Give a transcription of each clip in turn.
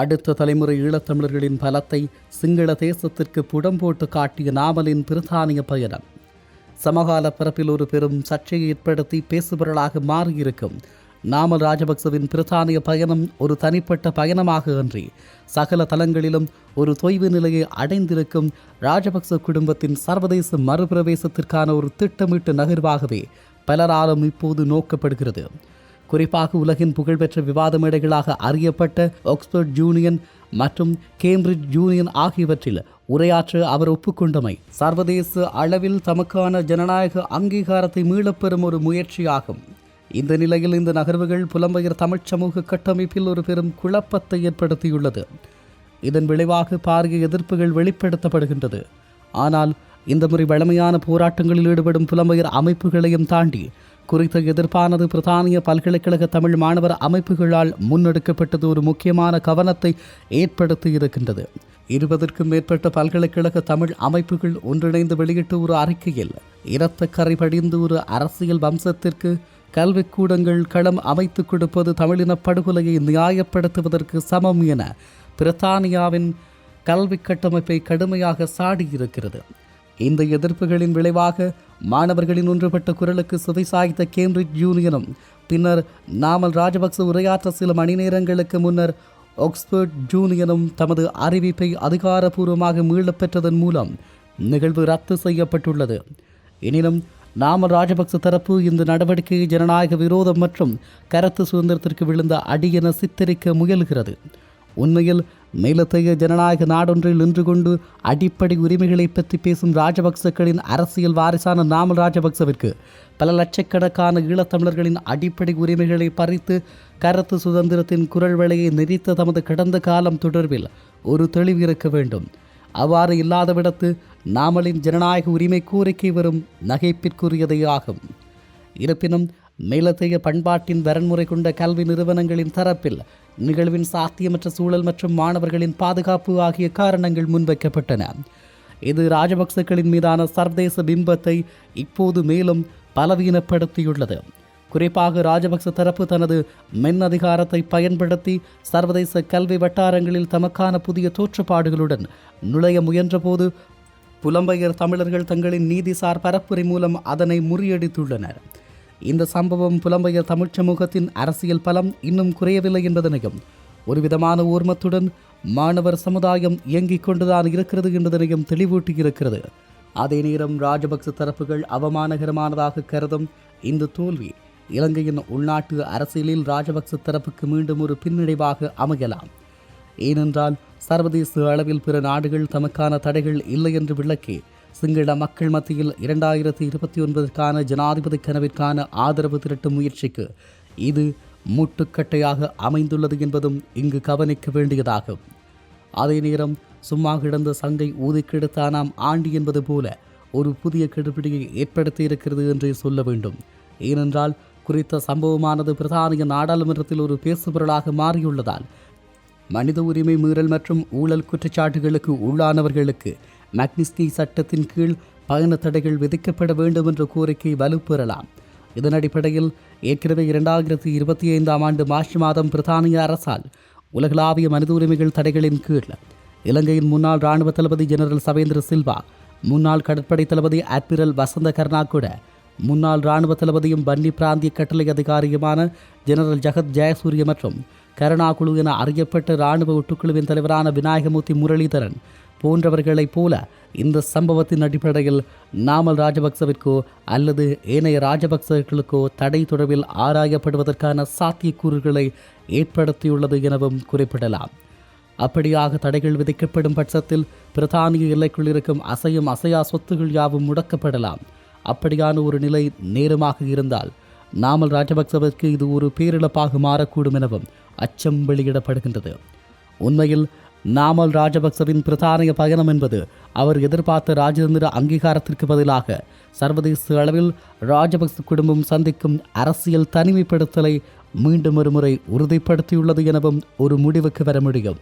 அடுத்த தலைமுறை ஈழத்தமிழர்களின் பலத்தை சிங்கள தேசத்திற்கு புடம்போட்டு காட்டிய நாமலின் பிரித்தானிய பயணம் சமகால பரப்பில் ஒரு பெரும் சர்ச்சையை ஏற்படுத்தி பேசுபொருளாக மாறியிருக்கும் நாமல் ராஜபக்சவின் பிரித்தானிய பயணம் ஒரு தனிப்பட்ட பயணமாக அன்றி சகல தளங்களிலும் ஒரு தொய்வு நிலையை அடைந்திருக்கும் ராஜபக்ச குடும்பத்தின் சர்வதேச மறுபிரவேசத்திற்கான ஒரு திட்டமிட்ட நகர்வாகவே பலராலும் இப்போது நோக்கப்படுகிறது. குறிப்பாக உலகின் புகழ்பெற்ற விவாத மேடைகளாக அறியப்பட்ட ஆக்ஸ்போர்ட் யூனியன் மற்றும் கேம்பிரிட்ஜ் யூனியன் ஆகியவற்றில் உரையாற்ற அவர் ஒப்புக்கொண்டமை சர்வதேச அளவில் தமக்கான ஜனநாயக அங்கீகாரத்தை மீளப்பெறும் ஒரு முயற்சியாகும். இந்த நிலையில் இந்த நகர்வுகள் புலம்பெயர் தமிழ்ச் சமூக கட்டமைப்பில் ஒரு பெரும் குழப்பத்தை ஏற்படுத்தியுள்ளது. இதன் விளைவாக பாரிய எதிர்ப்புகள் வெளிப்படுத்தப்படுகின்றது. ஆனால் இந்த முறை வழமையான போராட்டங்களில் ஈடுபடும் புலம்பெயர் அமைப்புகளையும் தாண்டி குறித்த எதிர்ப்பானது பிரித்தானிய பல்கலைக்கழக தமிழ் மாணவர் அமைப்புகளால் முன்னெடுக்கப்பட்டது ஒரு முக்கியமான கவனத்தை ஏற்படுத்தி இருக்கின்றது. 20க்கும் மேற்பட்ட பல்கலைக்கழக தமிழ் அமைப்புகள் ஒன்றிணைந்து வெளியிட்ட ஒரு அறிக்கையில் இரத்த கரை படிந்து ஒரு அரசியல் வம்சத்திற்கு கல்விக்கூடங்கள் களம் அமைத்துக் கொடுப்பது தமிழின படுகொலையை நியாயப்படுத்துவதற்கு சமம் என பிரித்தானியாவின் கல்வி கட்டமைப்பை கடுமையாக சாடியிருக்கிறது. இந்த எதிர்ப்புகளின் விளைவாக மாணவர்களின் ஒன்றுபட்ட குரலுக்கு சுவைசாய்த்த கேம்பிரிட்ஜ் யூனியனும் பின்னர் நாமல் ராஜபக்ச உரையாற்ற சில மணி நேரங்களுக்கு முன்னர் ஆக்ஸ்போர்ட் யூனியனும் தமது அறிவிப்பை அதிகாரப்பூர்வமாக மீளப்பெற்றதன் மூலம் நிகழ்வு ரத்து செய்யப்பட்டுள்ளது. எனினும் நாமல் ராஜபக்ச தரப்பு இந்த நடவடிக்கையை ஜனநாயக விரோதம் மற்றும் கருத்து சுதந்திரத்திற்கு விழுந்த அடி என சித்தரிக்க முயல்கிறது. உண்மையில் மேலத்தைய ஜனநாயக நாடொன்றில் நின்று கொண்டு அடிப்படை உரிமைகளை பற்றி பேசும் ராஜபக்சக்களின் அரசியல் வாரிசான நாமல் ராஜபக்சவிற்கு பல லட்சக்கணக்கான ஈழத்தமிழர்களின் அடிப்படை உரிமைகளை பறித்து கருத்து சுதந்திரத்தின் குரல் வலையை நெறித்த தமது கடந்த காலம் தொடர்பில் ஒரு தெளிவு இருக்க வேண்டும். அவ்வாறு இல்லாதவிடத்து நாமலின் ஜனநாயக உரிமை கோரிக்கை வரும் நகைப்பிற்குரியதே ஆகும். இருப்பினும் மேலத்தைய பண்பாட்டின் வரன்முறை கொண்ட கல்வி நிறுவனங்களின் தரப்பில் நிகழ்வின் சாத்தியமற்ற சூழல் மற்றும் மாணவர்களின் பாதுகாப்பு ஆகிய காரணங்கள் முன்வைக்கப்பட்டன. இது ராஜபக்சக்களின் மீதான சர்வதேச பிம்பத்தை இப்போது மேலும் பலவீனப்படுத்தியுள்ளது. குறிப்பாக ராஜபக்ச தரப்பு தனது மென் அதிகாரத்தை பயன்படுத்தி சர்வதேச கல்வி வட்டாரங்களில் தமக்கான புதிய தோற்றப்பாடுகளுடன் நுழைய முயன்றபோது புலம்பெயர் தமிழர்கள் தங்களின் நீதிசார் பரப்புரை மூலம் அதனை முறியடித்துள்ளனர். இந்த சம்பவம் புலம்பெயர் தமிழ் சமூகத்தின் அரசியல் பலம் இன்னும் குறையவில்லை என்பதனையும் ஒருவிதமான ஓர்மத்துடன் மாணவர் சமுதாயம் இயங்கிக் கொண்டுதான் இருக்கிறது என்பதனையும் தெளிவூட்டியிருக்கிறது. அதே நேரம் ராஜபக்ச தரப்புகள் அவமானகரமானதாக கருதும் இந்த தோல்வி இலங்கையின் உள்நாட்டு அரசியலில் ராஜபக்ச தரப்புக்கு மீண்டும் ஒரு பின்னடைவாக அமையலாம். ஏனென்றால் சர்வதேச அளவில் பிற நாடுகள் தமக்கான தடைகள் இல்லை என்று விளக்கி சிங்கள மக்கள் மத்தியில் 2029க்கான ஜனாதிபதி கனவிற்கான ஆதரவு திரட்டும் முயற்சிக்கு இது முட்டுக்கட்டையாக அமைந்துள்ளது என்பதும் இங்கு கவனிக்க வேண்டியதாகும். அதே நேரம் சும்மா கிடந்த சங்கை ஊதிக்கெடுத்த நாம் ஆண்டி என்பது போல ஒரு புதிய கெடுபிடியை ஏற்படுத்தி இருக்கிறது என்றே சொல்ல வேண்டும். ஏனென்றால் குறித்த சம்பவமானது பிரித்தானிய நாடாளுமன்றத்தில் ஒரு பேசுபொருளாக மாறியுள்ளதால் மனித உரிமை மீறல் மற்றும் ஊழல் குற்றச்சாட்டுகளுக்கு உள்ளானவர்களுக்கு மக்னிஸ்கி சட்டத்தின் கீழ் பயண தடைகள் விதிக்கப்பட வேண்டும் என்ற கோரிக்கை வலுப்பெறலாம். இதன் அடிப்படையில் ஏற்கனவே 2025 மார்ச் மாதம் பிரித்தானிய அரசால் உலகளாவிய மனித உரிமைகள் தடைகளின் கீழ் இலங்கையின் முன்னாள் இராணுவ தளபதி ஜெனரல் சவேந்திர சில்வா, முன்னாள் கடற்படை தளபதி அட்மிரல் வசந்த கர்நாகுட, முன்னாள் இராணுவ தளபதியும் பன்னி பிராந்திய கட்டளை அதிகாரியுமான ஜெனரல் ஜகத் ஜெயசூரிய மற்றும் கருணா குழு என அறியப்பட்ட இராணுவ ஒட்டுக்குழுவின் தலைவரான விநாயகமூர்த்தி முரளிதரன் போன்றவர்களைப் போல இந்த சம்பவத்தின் அடிப்படையில் நாமல் ராஜபக்சவிற்கோ அல்லது ஏனைய ராஜபக்சர்களுக்கோ தடை தொடர்பில் ஆராயப்படுவதற்கான சாத்தியக்கூறுகளை ஏற்படுத்தியுள்ளது எனவும் குறிப்பிடலாம். அப்படியாக தடைகள் விதிக்கப்படும் பட்சத்தில் பிரித்தானிய எல்லைக்குள் இருக்கும் அசையும் அசையா சொத்துகள் யாவும் முடக்கப்படலாம். அப்படியான ஒரு நிலை நேரமாக இருந்தால் நாமல் ராஜபக்சவிற்கு இது ஒரு பேரிழப்பாக மாறக்கூடும் எனவும் அச்சம் வெளியிடப்படுகின்றது. உண்மையில் நாமல் ராஜபக்சவின் பிரித்தானிய பயணம் என்பது அவர் எதிர்பார்த்த ராஜதந்திர அங்கீகாரத்திற்கு பதிலாக சர்வதேச அளவில் ராஜபக்ச குடும்பம் சந்திக்கும் அரசியல் தனிமைப்படுத்தலை மீண்டும் ஒருமுறை உறுதிப்படுத்தியுள்ளது எனவும் ஒரு முடிவுக்கு வர முடியும்.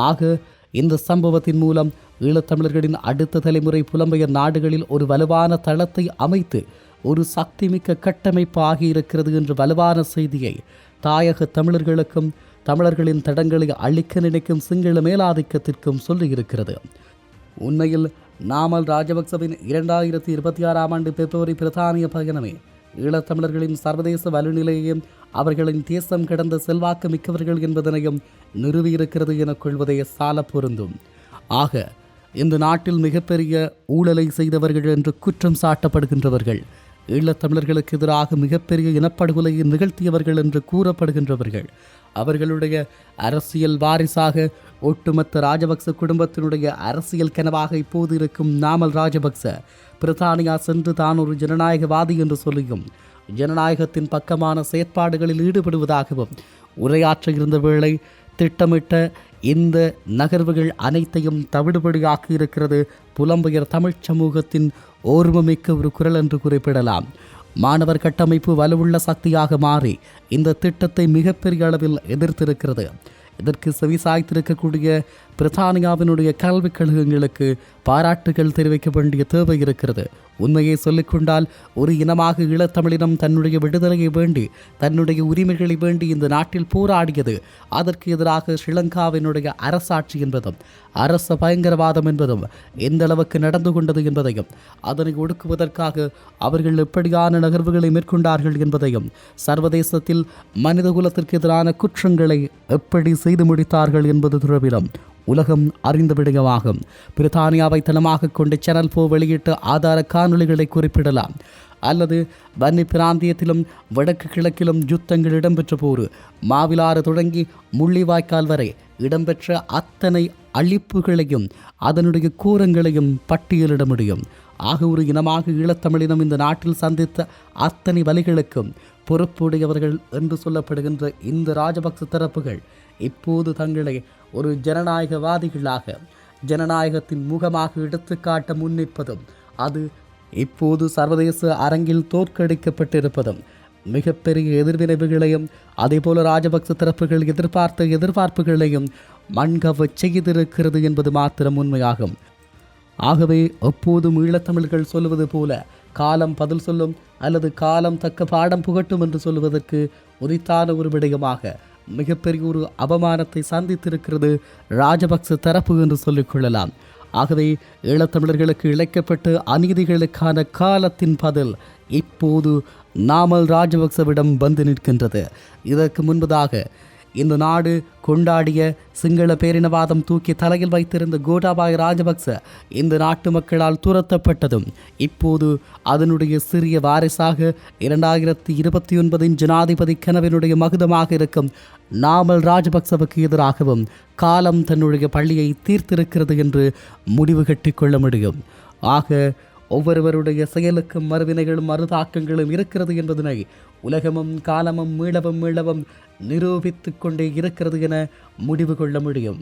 ஆக இந்த சம்பவத்தின் மூலம் ஈழத்தமிழர்களின் அடுத்த தலைமுறை புலம்பெயர் நாடுகளில் ஒரு வலுவான தளத்தை அமைத்து ஒரு சக்திமிக்க கட்டமைப்பு ஆகியிருக்கிறது என்ற வலுவான செய்தியை தாயக தமிழர்களுக்கும் தமிழர்களின் தடங்களை அழிக்க நினைக்கும் சிங்கள மேலாதிக்கத்திற்கும் சொல்லியிருக்கிறது. உண்மையில் நாமல் ராஜபக்சவின் 2026 ஆண்டு பிப்ரவரி பிரித்தானிய பயணமே ஈழத்தமிழர்களின் சர்வதேச வலுநிலையையும் அவர்களின் தேசம் கடந்த செல்வாக்கு மிக்கவர்கள் என்பதனையும் நிறுவியிருக்கிறது என கொள்வதே சால பொருந்தும். ஆக இந்த நாட்டில் மிகப்பெரிய ஊழலை செய்தவர்கள் என்று குற்றம் சாட்டப்படுகின்றவர்கள், ஈழத்தமிழர்களுக்கு எதிராக மிகப்பெரிய இனப்படுகொலையை நிகழ்த்தியவர்கள் என்று கூறப்படுகின்றவர்கள், அவர்களுடைய அரசியல் வாரிசாக ஒட்டுமொத்த ராஜபக்ச குடும்பத்தினுடைய அரசியல் கனவாக இப்போது இருக்கும் நாமல் ராஜபக்ச பிரித்தானியா சென்று தான் ஒரு ஜனநாயகவாதி என்று சொல்லியும் ஜனநாயகத்தின் பக்கமான செயற்பாடுகளில் ஈடுபடுவதாகவும் உரையாற்ற இருந்த வேளை திட்டமிட்ட இந்த நகர்வுகள் அனைத்தையும் தவிடுபடியாக்கி இருக்கிறது புலம்பெயர் தமிழ் சமூகத்தின் ஓர்மமிக்க ஒரு குரல் என்று குறிப்பிடலாம். மாணவர் கட்டமைப்பு வலுவுள்ள சக்தியாக மாறி இந்த திட்டத்தை மிகப்பெரிய அளவில் எதிர்த்திருக்கிறது. இதற்கு செவிசாய்த்திருக்கக்கூடிய பிரித்தானியாவினுடைய கல்விக் கழகங்களுக்கு பாராட்டுகள் தெரிவிக்க வேண்டிய தேவை இருக்கிறது. உண்மையை சொல்லிக்கொண்டால் ஒரு இனமாக ஈழத்தமிழினம் தன்னுடைய விடுதலையை வேண்டி தன்னுடைய உரிமைகளை வேண்டி இந்த நாட்டில் போராடியது. அதற்கு எதிராக ஸ்ரீலங்காவினுடைய அரசாட்சி என்பதும் அரச பயங்கரவாதம் என்பதும் எந்த அளவுக்கு நடந்து கொண்டது என்பதையும் அதனை ஒடுக்குவதற்காக அவர்கள் எப்படியான நகர்வுகளை மேற்கொண்டார்கள் என்பதையும் சர்வதேசத்தில் மனிதகுலத்திற்கு எதிரான குற்றங்களை எப்படி செய்து முடித்தார்கள் என்பது தொடர்பிலும் உலகம் அறிந்த விடயமாகும். பிரித்தானியாவை தளமாக கொண்டு சேனல் 4 வெளியிட்ட ஆதார காணொளிகளை குறிப்பிடலாம். அல்லது வன்னி பிராந்தியத்திலும் வடக்கு கிழக்கிலும் யுத்தங்கள் இடம்பெற்ற போது மாவிலாறு தொடங்கி முள்ளிவாய்க்கால் வரை இடம்பெற்ற அத்தனை அழிப்புகளையும் அதனுடைய கூரங்களையும் பட்டியலிட முடியும். ஆக ஒரு இனமாக ஈழத்தமிழினம் இந்த நாட்டில் சந்தித்த அத்தனை வலிகளுக்கும் பொறுப்புடையவர்கள் என்று சொல்லப்படுகின்ற இந்த ராஜபக்ச தரப்புகள் இப்போது தங்களை ஒரு ஜனநாயகவாதிகளாக ஜனநாயகத்தின் முகமாக எடுத்துக்காட்ட முன்னிற்பதும் அது இப்போது சர்வதேச அரங்கில் தோற்கடிக்கப்பட்டிருப்பதும் மிகப்பெரிய எதிர்வினைவுகளையும் அதேபோல ராஜபக்ச தரப்புகள் எதிர்பார்த்த எதிர்பார்ப்புகளையும் மண்கவ செய்திருக்கிறது என்பது மாத்திரம் உண்மையாகும். ஆகவே எப்போதும் ஈழத்தமிழர்கள் சொல்லுவது போல காலம் பதில் சொல்லும் அல்லது காலம் தக்க பாடம் புகட்டும் என்று சொல்வதற்கு உரித்தான ஒரு விடயமாக மிகப்பெரிய ஒரு அவமானத்தை சந்தித்திருக்கிறது ராஜபக்ச தரப்பு என்று சொல்லிக்கொள்ளலாம். ஆகவே ஈழத்தமிழர்களுக்கு இழைக்கப்பட்ட அநீதிகளுக்கான காலத்தின் பதில் இப்போது நாமல் ராஜபக்சவிடம் வந்து நிற்கின்றது. இதற்கு முன்பதாக இந்த நாடு கொண்டாடிய சிங்கள பேரினவாதம் தூக்கி தலையில் வைத்திருந்த கோட்டாபாய ராஜபக்ச இந்த நாட்டு மக்களால் துரத்தப்பட்டதும் இப்போது அதனுடைய சிறிய வாரிசாக 2029 ஜனாதிபதி கனவினுடைய மகுதமாக இருக்கும் நாமல் ராஜபக்சவுக்கு எதிராகவும் காலம் தன்னுடைய பள்ளியை தீர்த்திருக்கிறது என்று முடிவு கட்டிக்கொள்ள முடியும். ஆக ஒவ்வொருவருடைய செயலுக்கும் மறுவினைகளும் மறுதாக்கங்களும் இருக்கிறது என்பதனை உலகமும் காலமும் மீளவும் நிரூபித்து கொண்டே இருக்கிறது என முடிவு கொள்ள முடியும்.